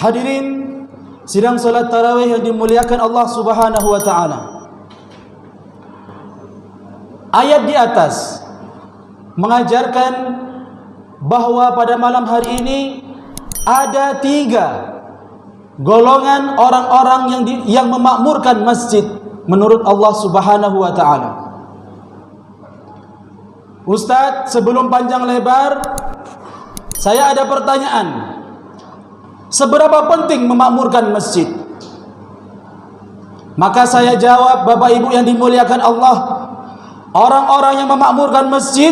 Hadirin sidang salat tarawih yang dimuliakan Allah Subhanahu wa taala. Ayat di atas mengajarkan bahwa pada malam hari ini ada 3 golongan orang-orang yang memakmurkan masjid menurut Allah Subhanahu wa taala. Ustaz, sebelum panjang lebar, saya ada pertanyaan. Seberapa penting memakmurkan masjid? Maka saya jawab, Bapak Ibu yang dimuliakan Allah, orang-orang yang memakmurkan masjid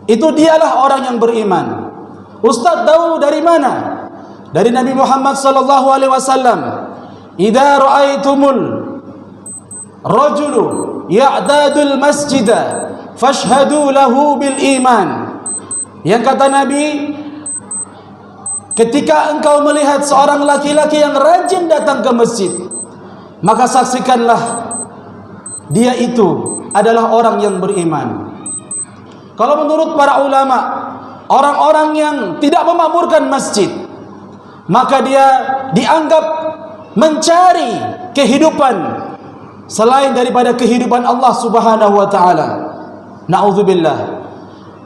itu dialah orang yang beriman. Ustaz tahu dari mana? Dari Nabi Muhammad sallallahu alaihi wasallam. Idza ra'aitumul rajulu ya'dadul masjida fashhadu lahu bil iman. Yang kata Nabi, ketika engkau melihat seorang laki-laki yang rajin datang ke masjid, maka saksikanlah dia itu adalah orang yang beriman. Kalau menurut para ulama, orang-orang yang tidak memakmurkan masjid, maka dia dianggap mencari kehidupan selain daripada kehidupan Allah Subhanahu wa taala. Na'udzubillah.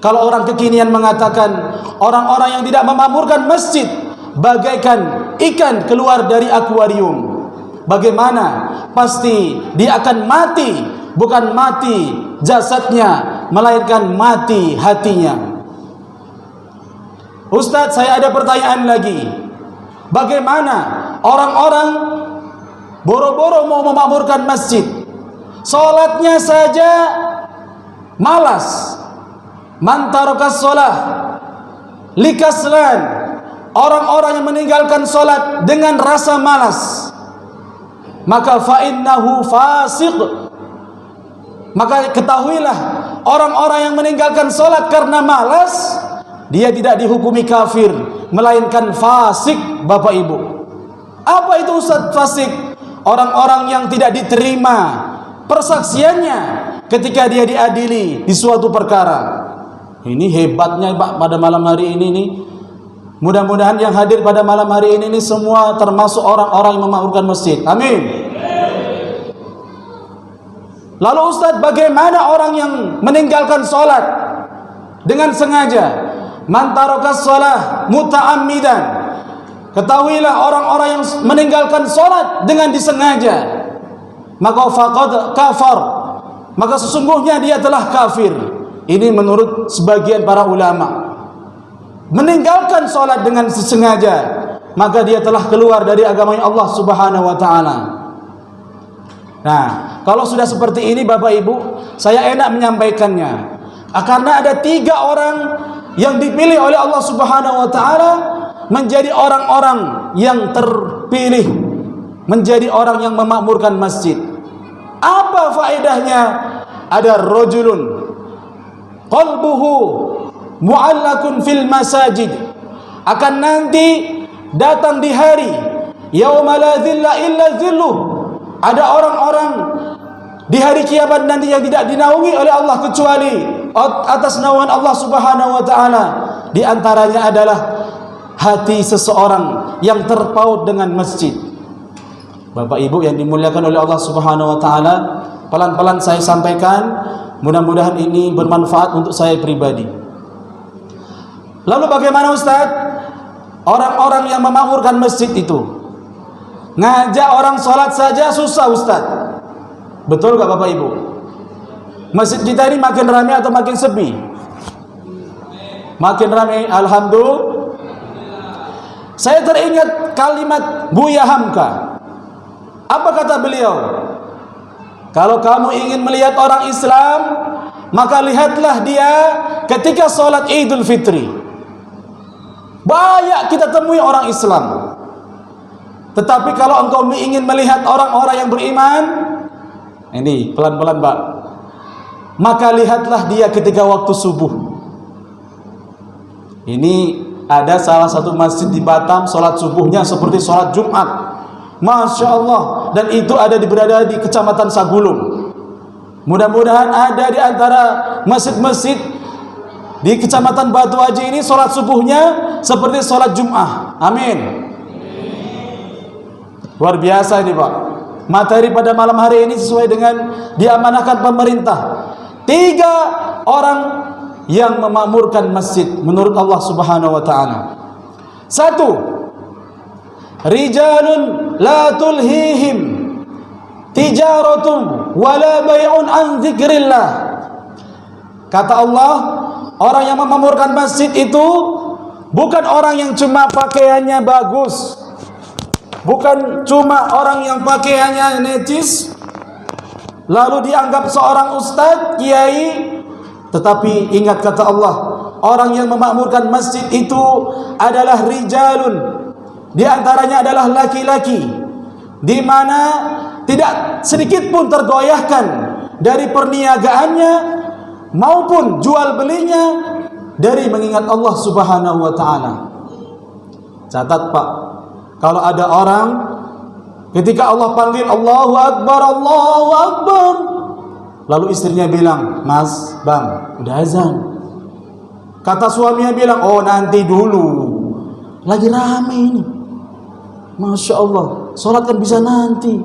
Kalau orang kekinian mengatakan orang-orang yang tidak memakmurkan masjid bagaikan ikan keluar dari akuarium. Bagaimana? Pasti dia akan mati, bukan mati jasadnya, melainkan mati hatinya. Ustaz, saya ada pertanyaan lagi. Bagaimana orang-orang boro-boro mau memakmurkan masjid, salatnya saja malas? Man tarakas shalah likaslan, orang-orang yang meninggalkan salat dengan rasa malas, maka fa innahu fasiq. Maka ketahuilah, orang-orang yang meninggalkan salat karena malas, dia tidak dihukumi kafir, melainkan fasik. Bapak Ibu, apa itu Ustaz fasik? Orang-orang yang tidak diterima persaksiannya ketika dia diadili di suatu perkara. Ini hebatnya Pak pada malam hari ini nih. Mudah-mudahan yang hadir pada malam hari ini nih semua termasuk orang-orang yang memakmurkan masjid. Amin. Lalu Ustaz, bagaimana orang yang meninggalkan salat dengan sengaja? Man tarakas shalah muta'ammidan. Ketahuilah, orang-orang yang meninggalkan salat dengan disengaja, maka faqad kafar, maka sesungguhnya dia telah kafir. Ini menurut sebagian para ulama. Meninggalkan salat dengan sengaja, maka dia telah keluar dari agama Allah Subhanahu wa taala. Nah, kalau sudah seperti ini Bapak Ibu, saya enak menyampaikannya. Karena ada 3 orang yang dipilih oleh Allah Subhanahu wa taala menjadi orang-orang yang terpilih, menjadi orang yang memakmurkan masjid. Apa faedahnya? Ada rajulun qalbuhu mu'allakun fil masajid. Akan nanti datang di hari yauma la dhilla illa dhilluh, ada orang-orang di hari kiamat nanti yang tidak dinaungi oleh Allah kecuali atas naungan Allah Subhanahu wa taala. Di antaranya adalah hati seseorang yang terpaut dengan masjid. Bapak Ibu yang dimuliakan oleh Allah Subhanahu wa taala, pelan-pelan saya sampaikan, mudah-mudahan ini bermanfaat untuk saya pribadi. Lalu bagaimana Ustaz? Orang-orang yang memakmurkan masjid itu ngajak orang sholat saja susah Ustaz. Betul gak Bapak Ibu? Masjid kita ini makin ramai atau makin sepi? Makin ramai, alhamdulillah. Saya teringat kalimat Buya Hamka. Apa kata beliau? Kalau kamu ingin melihat orang Islam, maka lihatlah dia ketika sholat Idul Fitri. Banyak kita temui orang Islam. Tetapi kalau engkau ingin melihat orang-orang yang beriman, ini pelan-pelan Pak, maka lihatlah dia ketika waktu subuh. Ini ada salah satu masjid di Batam, sholat subuhnya seperti sholat Jumat, Masya Allah. Dan itu berada di Kecamatan Sagulung. Mudah-mudahan ada di antara masjid-masjid di Kecamatan Batu Haji ini sholat subuhnya seperti sholat Jum'ah. Amin. Luar biasa ini Pak. Materi pada malam hari ini sesuai dengan diamanahkan pemerintah. 3 orang yang memakmurkan masjid menurut Allah Subhanahu wa taala. 1. Rijalun la tulhihim tijaratun wala bai'un an dzikrillah. Kata Allah, orang yang memakmurkan masjid itu bukan orang yang cuma pakaiannya bagus, bukan cuma orang yang pakaiannya necis lalu dianggap seorang ustadz, kiai. Tetapi ingat kata Allah, orang yang memakmurkan masjid itu adalah rijalun, di antaranya adalah laki-laki, di mana tidak sedikit pun tergoyahkan dari perniagaannya maupun jual belinya dari mengingat Allah Subhanahu wa taala. Catat Pak, kalau ada orang ketika Allah panggil Allahu Akbar, lalu istrinya bilang, "Mas, Bang, udah azan." Kata suaminya bilang, "Oh, nanti dulu. Lagi rame ini." Masya Allah, sholat kan bisa nanti.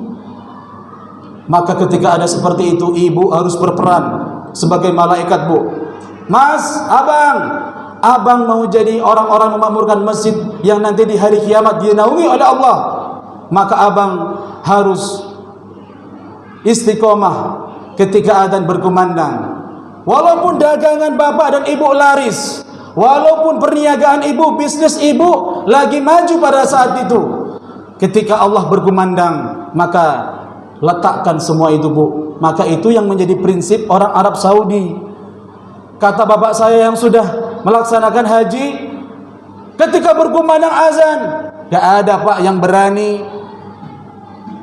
Maka ketika ada seperti itu, ibu harus berperan sebagai malaikat, Bu. "Mas, abang mau jadi orang-orang memakmurkan masjid yang nanti di hari kiamat dinaungi oleh Allah. Maka abang harus istiqomah ketika adzan berkumandang. Walaupun dagangan bapak dan ibu laris, walaupun perniagaan ibu, bisnis ibu lagi maju pada saat itu, ketika Allah berkumandang, maka letakkan semua itu, Bu." Maka itu yang menjadi prinsip orang Arab Saudi. Kata bapak saya yang sudah melaksanakan haji, ketika berkumandang azan, gak ada Pak yang berani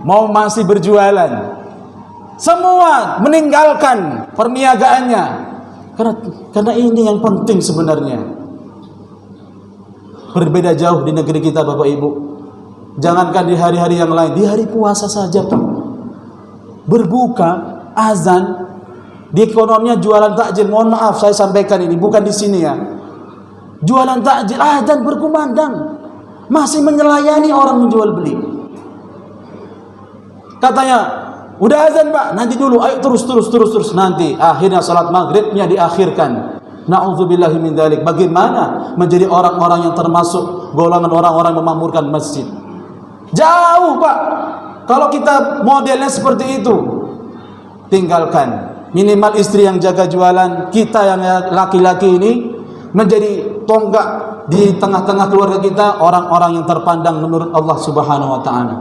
mau masih berjualan. Semua meninggalkan perniagaannya karena ini yang penting sebenarnya. Berbeda jauh di negeri kita Bapak Ibu. Jangankan di hari-hari yang lain, di hari puasa saja Pak, berbuka azan, di kononnya jualan takjil. Mohon maaf saya sampaikan ini bukan di sini ya. Jualan takjil, azan berkumandang, masih menyeleyani orang menjual beli. Katanya, "Udah azan Pak, nanti dulu, ayo terus. Nanti akhirnya salat maghribnya diakhirkan. Na'udzubillahi min dzalik." Bagaimana menjadi orang-orang yang termasuk golongan orang-orang memakmurkan masjid? Jauh Pak. Kalau kita modelnya seperti itu, tinggalkan. Minimal istri yang jaga jualan, kita yang laki-laki ini menjadi tonggak di tengah-tengah keluarga kita, orang-orang yang terpandang menurut Allah Subhanahu wa taala.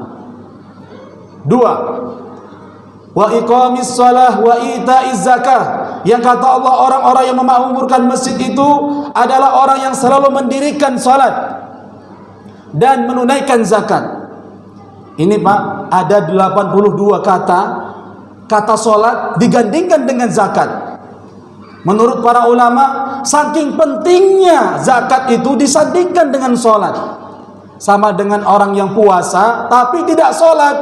2. Wa iqamis shalah wa ita'iz zakah. Yang kata Allah, orang-orang yang memakmurkan masjid itu adalah orang yang selalu mendirikan salat dan menunaikan zakat. Ini Pak, ada 82 kata salat digandingkan dengan zakat. Menurut para ulama, saking pentingnya zakat itu disandingkan dengan salat. Sama dengan orang yang puasa tapi tidak salat,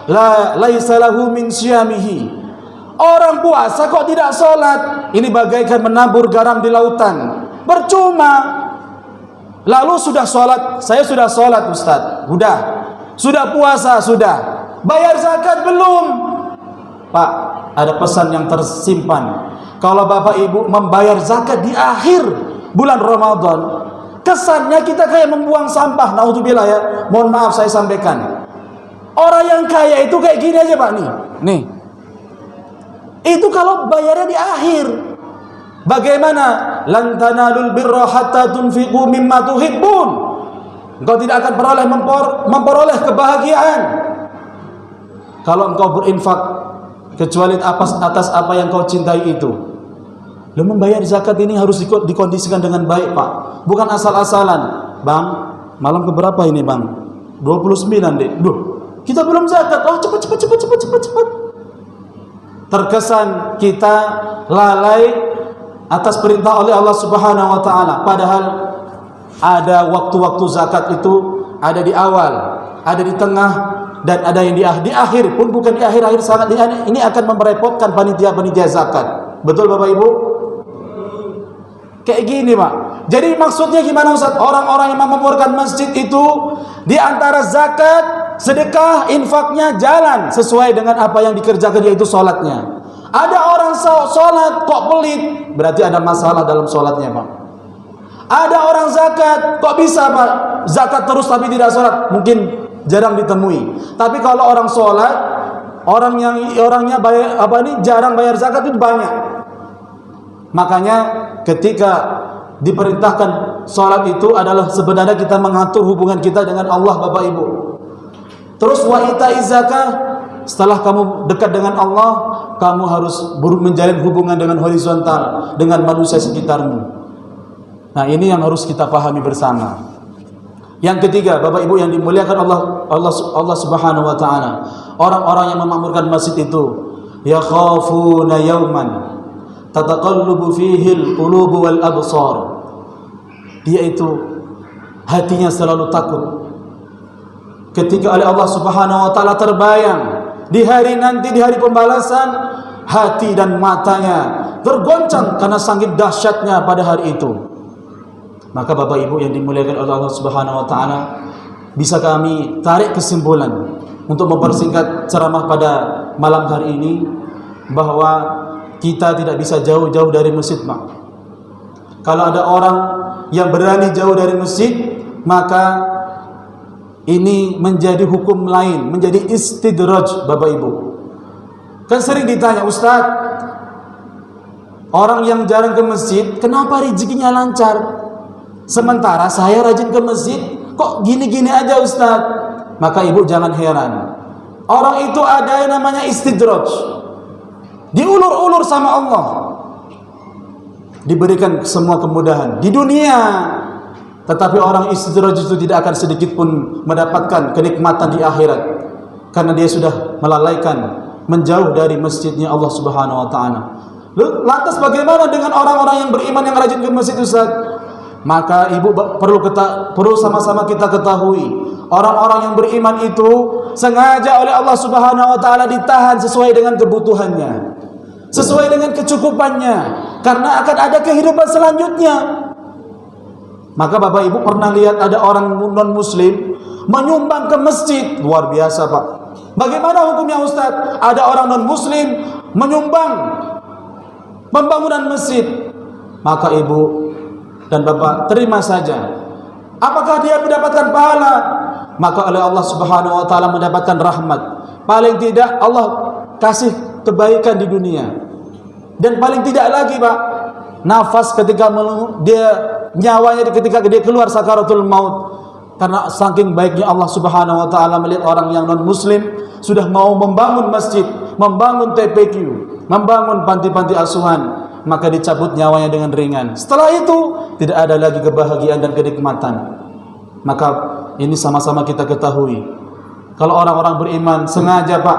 la laisa lahu min syiyamihi. Orang puasa kok tidak salat, ini bagaikan menabur garam di lautan, percuma. Lalu sudah salat, saya sudah salat Ustaz, sudah puasa, sudah bayar zakat belum? Pak, ada pesan yang tersimpan. Kalau Bapak Ibu membayar zakat di akhir bulan Ramadan, kesannya kita kayak membuang sampah. Naudzubillah ya, mohon maaf saya sampaikan. Orang yang kaya itu kayak gini aja Pak, nih. Itu kalau bayarnya di akhir. Bagaimana? Lan tanalul birra hatta tunfiqu mimma tuhibbun. Engkau tidak akan memperoleh kebahagiaan kalau engkau berinfak kecuali atas apa yang kau cintai itu. Lo membayar zakat ini harus dikondisikan dengan baik Pak, bukan asal-asalan. Bang, malam keberapa ini Bang? 29 deh. Duh, kita belum zakat. Oh, cepat. Terkesan kita lalai atas perintah oleh Allah Subhanahu wa taala. Padahal ada waktu-waktu zakat itu ada di awal, ada di tengah, dan ada yang di akhir. Pun bukan di akhir sangat. Ini akan merepotkan panitia zakat. Betul Bapak Ibu? Kayak gini Pak. Jadi maksudnya gimana Ustaz? Orang-orang yang memakmurkan masjid itu di antara zakat sedekah, infaknya jalan sesuai dengan apa yang dikerjakan, yaitu sholatnya. Ada orang sholat kok pelit, berarti ada masalah dalam sholatnya, Pak. Ada orang zakat, kok bisa, Pak, zakat terus tapi tidak sholat? Mungkin jarang ditemui. Tapi kalau orang sholat, orangnya bayar, jarang bayar zakat itu banyak. Makanya ketika diperintahkan sholat itu adalah sebenarnya kita mengatur hubungan kita dengan Allah, Bapak Ibu. Terus wa ita'iz zakah, setelah kamu dekat dengan Allah, kamu harus menjalin hubungan dengan horizontal, dengan manusia sekitarmu. Nah, ini yang harus kita pahami bersama. Yang ketiga, Bapak Ibu yang dimuliakan Allah Subhanahu wa taala, orang-orang yang memakmurkan masjid itu yakhafuna yauman tataqallabu fihi al-qulubu wal absar. Dia itu hatinya selalu takut ketika oleh Allah Subhanahu wa taala terbayang di hari nanti, di hari pembalasan, hati dan matanya tergoncang karena sangat dahsyatnya pada hari itu. Maka Bapak Ibu yang dimuliakan oleh Allah Subhanahu wa taala, bisa kami tarik kesimpulan untuk mempersingkat ceramah pada malam hari ini bahwa kita tidak bisa jauh-jauh dari masjid, Pak. Kalau ada orang yang berani jauh dari masjid, maka ini menjadi hukum lain, menjadi istidraj, Bapak Ibu. Kan sering ditanya, Ustaz, orang yang jarang ke masjid, kenapa rezekinya lancar? Sementara saya rajin ke masjid, kok gini-gini aja, Ustaz? Maka ibu jangan heran. Orang itu ada yang namanya istidraj. Diulur-ulur sama Allah. Diberikan semua kemudahan di dunia. Tetapi orang istidraj itu tidak akan sedikit pun mendapatkan kenikmatan di akhirat. Karena dia sudah melalaikan, menjauh dari masjidnya Allah Subhanahu wa taala. Lantas bagaimana dengan orang-orang yang beriman yang rajin ke masjid, Ustaz? Maka ibu perlu sama-sama kita ketahui, orang-orang yang beriman itu sengaja oleh Allah Subhanahu wa taala ditahan sesuai dengan kebutuhannya, sesuai dengan kecukupannya, karena akan ada kehidupan selanjutnya. Maka Bapak Ibu pernah lihat ada orang non muslim menyumbang ke masjid? Luar biasa, Pak. Bagaimana hukumnya, Ustaz? Ada orang non muslim menyumbang pembangunan masjid. Maka Ibu dan Bapak terima saja. Apakah dia mendapatkan pahala? Maka oleh Allah Subhanahu wa taala mendapatkan rahmat. Paling tidak Allah kasih kebaikan di dunia. Dan paling tidak lagi, Pak, nafas ketika nyawanya ketika dia keluar sakaratul maut. Karena saking baiknya Allah Subhanahu wa taala melihat orang yang non muslim sudah mau membangun masjid, membangun TPQ, membangun panti-panti asuhan, maka dicabut nyawanya dengan ringan. Setelah itu tidak ada lagi kebahagiaan dan kenikmatan. Maka ini sama-sama kita ketahui, kalau orang-orang beriman sengaja, Pak,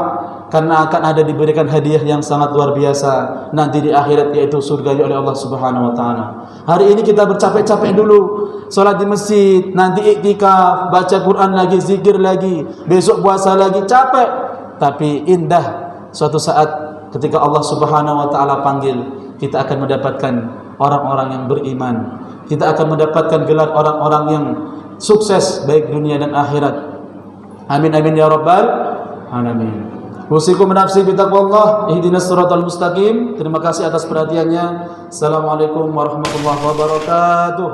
karena akan ada diberikan hadiah yang sangat luar biasa nanti di akhirat, yaitu surga oleh Allah Subhanahu wa taala. Hari ini kita bercapek-capek dulu salat di masjid, nanti iktikaf, baca Quran lagi, zikir lagi, besok puasa lagi, capek. Tapi indah suatu saat ketika Allah Subhanahu wa taala panggil, kita akan mendapatkan orang-orang yang beriman. Kita akan mendapatkan gelar orang-orang yang sukses baik dunia dan akhirat. Amin amin ya rabbal alamin. Usikum nafsi bitaqwallah, ihdinas siratal mustaqim. Terima kasih atas perhatiannya. Assalamualaikum warahmatullahi wabarakatuh.